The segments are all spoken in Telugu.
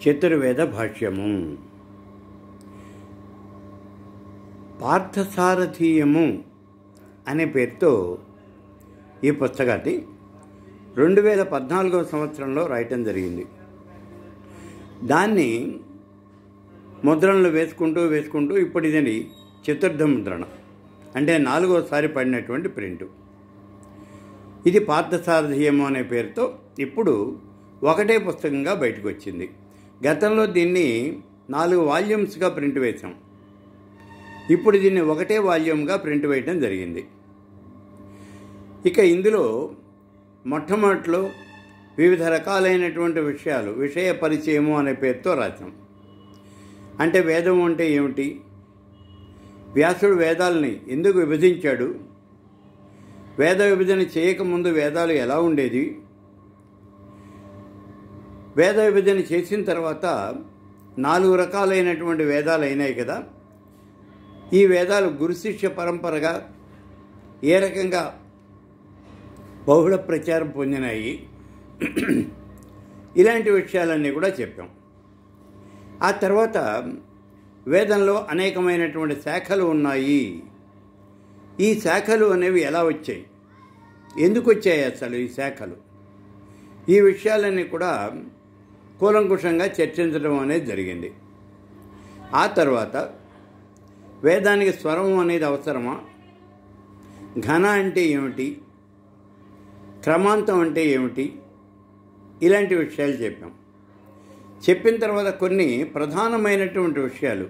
చతుర్వేద భాష్యము పార్థసారథీయము అనే పేరుతో ఈ పుస్తకాన్ని 2014 సంవత్సరంలో రాయటం జరిగింది. దాన్ని ముద్రణలు వేసుకుంటూ ఇప్పుడు ఇదని చతుర్థ ముద్రణ, అంటే 4వసారి పడినటువంటి ప్రింటు. ఇది పార్థసారథీయము అనే పేరుతో ఇప్పుడు ఒకటే పుస్తకంగా బయటకు వచ్చింది. గతంలో దీన్ని 4 వాల్యూమ్స్గా ప్రింట్ వేశాం. ఇప్పుడు దీన్ని ఒకటే వాల్యూమ్గా ప్రింట్ వేయడం జరిగింది. ఇక ఇందులో మొట్టమొదటిలో వివిధ రకాలైనటువంటి విషయాలు, విషయ పరిచయము అనే పేరుతో రాశాం. అంటే వేదం అంటే ఏమిటి, వ్యాసుడు వేదాలని ఎందుకు విభజించాడు, వేద విభజన చేయకముందు వేదాలు ఎలా ఉండేది, వేద విభజన చేసిన తర్వాత 4 రకాలైనటువంటి వేదాలు అయినాయి కదా, ఈ వేదాలు గురు శిష్య పరంపరగా ఏ రకంగా బహుళ ప్రచారం పొందినాయి, ఇలాంటి విషయాలన్నీ కూడా చెప్పాం. ఆ తర్వాత వేదంలో అనేకమైనటువంటి శాఖలు ఉన్నాయి. ఈ శాఖలు అనేవి ఎలా వచ్చాయి, ఎందుకు వచ్చాయి అసలు ఈ శాఖలు, ఈ విషయాలన్నీ కూడా కూలంకుషంగా చర్చించడం అనేది జరిగింది. ఆ తర్వాత వేదానికి స్వరం అనేది అవసరమా, ఘన అంటే ఏమిటి, క్రమాంతం అంటే ఏమిటి, ఇలాంటి విషయాలు చెప్పాం. చెప్పిన తర్వాత కొన్ని ప్రధానమైనటువంటి విషయాలు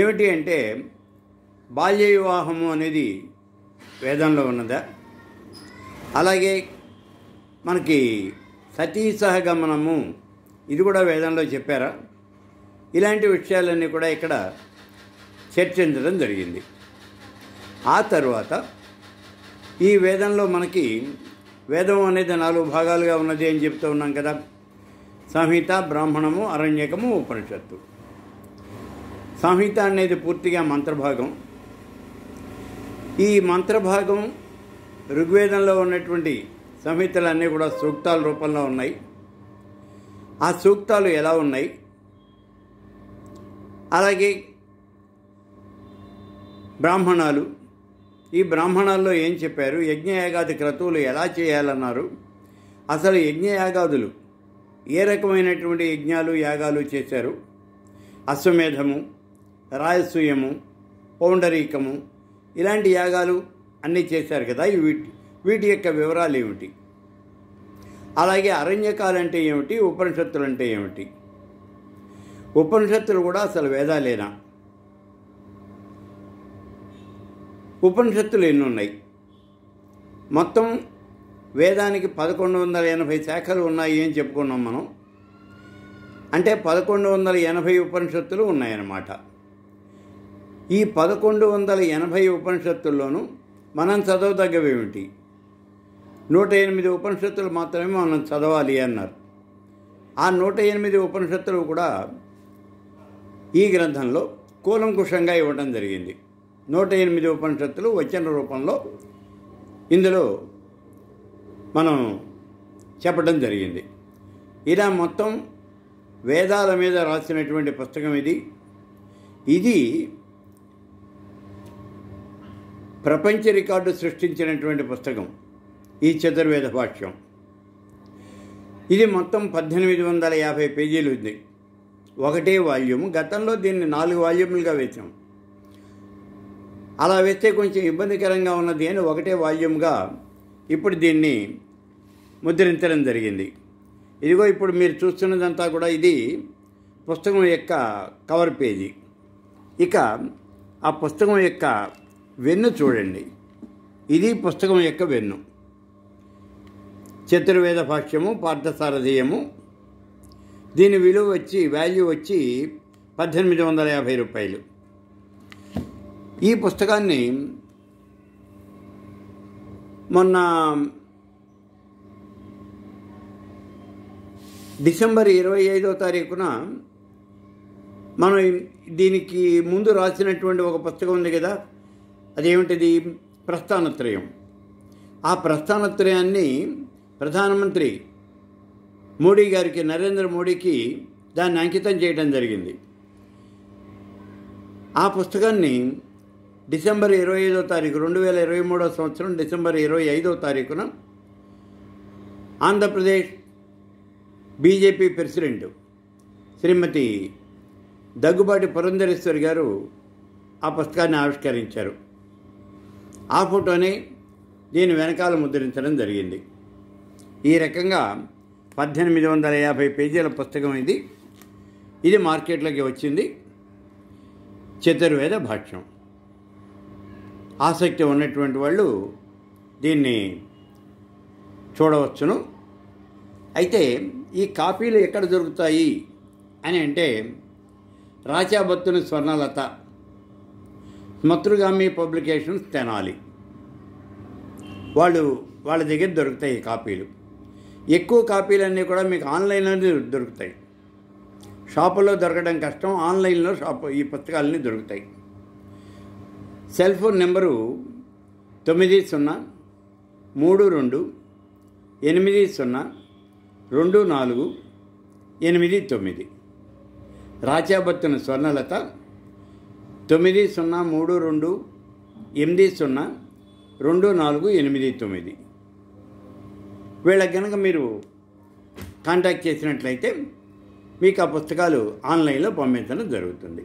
ఏమిటి అంటే, బాల్య వివాహము అనేది వేదంలో ఉన్నదా, అలాగే మనకి సతీ సహగమనము ఇది కూడా వేదంలో చెప్పారా, ఇలాంటి విషయాలన్నీ కూడా ఇక్కడ చర్చించడం జరిగింది. ఆ తర్వాత ఈ వేదంలో మనకి వేదం అనేది 4 భాగాలుగా ఉన్నది అని చెప్తూ ఉన్నాం కదా, సంహిత, బ్రాహ్మణము, అరణ్యకము, ఉపనిషత్తు. సంహిత అనేది పూర్తిగా మంత్రభాగం. ఈ మంత్రభాగం ఋగ్వేదంలో ఉన్నటువంటి సంహితలన్నీ కూడా సూక్తాల రూపంలో ఉన్నాయి. ఆ సూక్తాలు ఎలా ఉన్నాయి, అలాగే బ్రాహ్మణాలు, ఈ బ్రాహ్మణాల్లో ఏం చెప్పారు, యజ్ఞయాగాది క్రతువులు ఎలా చేయాలన్నారు, అసలు యజ్ఞయాగాదులు ఏ రకమైనటువంటి యజ్ఞాలు యాగాలు చేశారు, అశ్వమేధము, రాయసూయము, పౌండరీకము, ఇలాంటి యాగాలు అన్నీ చేశారు కదా, వీటి యొక్క వివరాలు ఏమిటి, అలాగే అరణ్యకాలు అంటే ఏమిటి, ఉపనిషత్తులు అంటే ఏమిటి, ఉపనిషత్తులు కూడా అసలు వేదాలేనా, ఉపనిషత్తులు ఎన్ని ఉన్నాయి, మొత్తం వేదానికి 1180 శాఖలు ఉన్నాయి అని చెప్పుకున్నాం మనం. అంటే 1180 ఉపనిషత్తులు ఉన్నాయన్నమాట. ఈ 1180 ఉపనిషత్తుల్లోనూ మనం చదవదగ్గవేమిటి, 108 ఉపనిషత్తులు మాత్రమే మనం చదవాలి అన్నారు. ఆ 108 ఉపనిషత్తులు కూడా ఈ గ్రంథంలో కూలంకుషంగా ఇవ్వడం జరిగింది. 108 ఉపనిషత్తులు వచన రూపంలో ఇందులో మనం చెప్పడం జరిగింది. ఇలా మొత్తం వేదాల మీద రాసినటువంటి పుస్తకం ఇది ప్రపంచ రికార్డు సృష్టించినటువంటి పుస్తకం ఈ చతుర్వేద భాష్యం. ఇది మొత్తం 1850 పేజీలు ఉంది, ఒకటే వాల్యూమ్. గతంలో దీన్ని 4 వాల్యూములుగా వేసాం. అలా వేస్తే కొంచెం ఇబ్బందికరంగా ఉన్నది అని ఒకటే వాల్యూమ్గా ఇప్పుడు దీన్ని ముద్రించడం జరిగింది. ఇదిగో ఇప్పుడు మీరు చూస్తున్నదంతా కూడా ఇది పుస్తకం యొక్క కవర్ పేజీ. ఇక ఆ పుస్తకం యొక్క వెన్ను చూడండి, ఇది పుస్తకం యొక్క వెన్ను. చతుర్వేద భాష్యము పార్థసారథీయము, దీని వాల్యూ వచ్చి 1850 రూపాయలు. ఈ పుస్తకాన్ని మొన్న డిసెంబర్ 25వ తారీఖున మనం దీనికి ముందు రాసినటువంటి ఒక పుస్తకం ఉంది కదా, అదేమిటిది, ప్రస్థానత్రయం. ఆ ప్రస్థానత్రయాన్ని ప్రధానమంత్రి మోడీ గారికి, నరేంద్ర మోడీకి దాన్ని అంకితం చేయడం జరిగింది. ఆ పుస్తకాన్ని డిసెంబర్ 25వ తారీఖు 2023 సంవత్సరం డిసెంబర్ 25వ తారీఖున ఆంధ్రప్రదేశ్ బీజేపీ ప్రెసిడెంట్ శ్రీమతి దగ్గుబాటి పురంధరేశ్వరి గారు ఆ పుస్తకాన్ని ఆవిష్కరించారు. ఆ ఫోటోని దీని వెనకాల ముద్రించడం జరిగింది. ఈ రకంగా 1850 పేజీల పుస్తకం ఇది. ఇది మార్కెట్లోకి వచ్చింది. చతుర్వేద భాష్యం. ఆసక్తి ఉన్నటువంటి వాళ్ళు దీన్ని చూడవచ్చును. అయితే ఈ కాపీలు ఎక్కడ దొరుకుతాయి అని అంటే రాచాబత్తుని స్వర్ణలత, స్మతృగామి పబ్లికేషన్స్, తెనాలి వాళ్ళ దగ్గర దొరుకుతాయి ఈ కాపీలు. ఎక్కువ కాపీలన్నీ కూడా మీకు ఆన్లైన్లోనే దొరుకుతాయి. షాపుల్లో దొరకడం కష్టం, ఆన్లైన్లో ఈ పుస్తకాలన్నీ దొరుకుతాయి. Cell phone number 9032802489. రాచాబత్తుని స్వర్ణలత 9032802489. వీళ్ళకి కనుక మీరు కాంటాక్ట్ చేసినట్లయితే మీకు ఆ పుస్తకాలు ఆన్లైన్లో పంపించడం జరుగుతుంది.